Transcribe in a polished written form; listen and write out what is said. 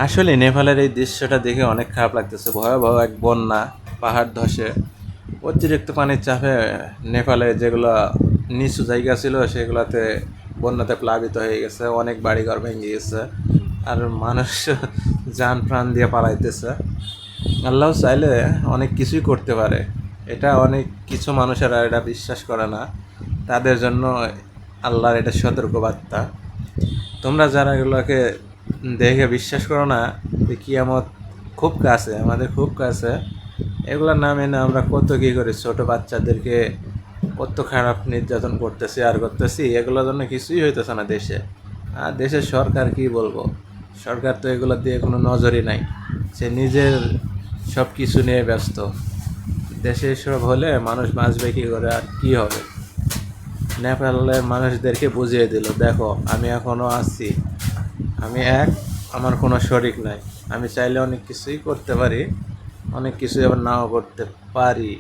আসলে নেপালের এই দৃশ্যটা দেখে অনেক খারাপ লাগতেছে। ভয়াবহ এক বন্যা, পাহাড় ধসে অতিরিক্ত পানির চাপে নেপালে যেগুলো নিচু জায়গা ছিল সেগুলোতে বন্যাতে প্লাবিত হয়ে গেছে, অনেক বাড়িঘর ভেঙে গেছে, আর মানুষ যান প্রাণ দিয়ে পালাইতেছে। আল্লাহ চাইলে অনেক কিছুই করতে পারে, এটা অনেক কিছু মানুষেরা এটা বিশ্বাস করে না, তাদের জন্য আল্লাহর এটা সতর্কবার্তা। তোমরা যারা এগুলোকে দেখে বিশ্বাস করো না যে কিয়ামত খুব কাছে, আমাদের খুব কাছে, এগুলোর নাম এনে আমরা কত কী করি, ছোটো বাচ্চাদেরকে কত খারাপ নির্যাতন করতেছি আর করতেছি, এগুলোর জন্য কিছুই হইতেছে না দেশে। আর দেশের সরকার কি বলবো, সরকার তো এগুলো দিয়ে কোনো নজরই নাই, সে নিজের সব কিছু নিয়ে ব্যস্ত। দেশে এসব হলে মানুষ বাঁচবে কী করে আর কী হবে। নেপালের মানুষদেরকে বুঝিয়ে দিল, দেখো আমি এখনও আছি, আমি আমার কোনো শরিক নাই, আমি চাইলে অনেক কিছুই করতে পারি, অনেক কিছুই আবার নাও করতে পারি।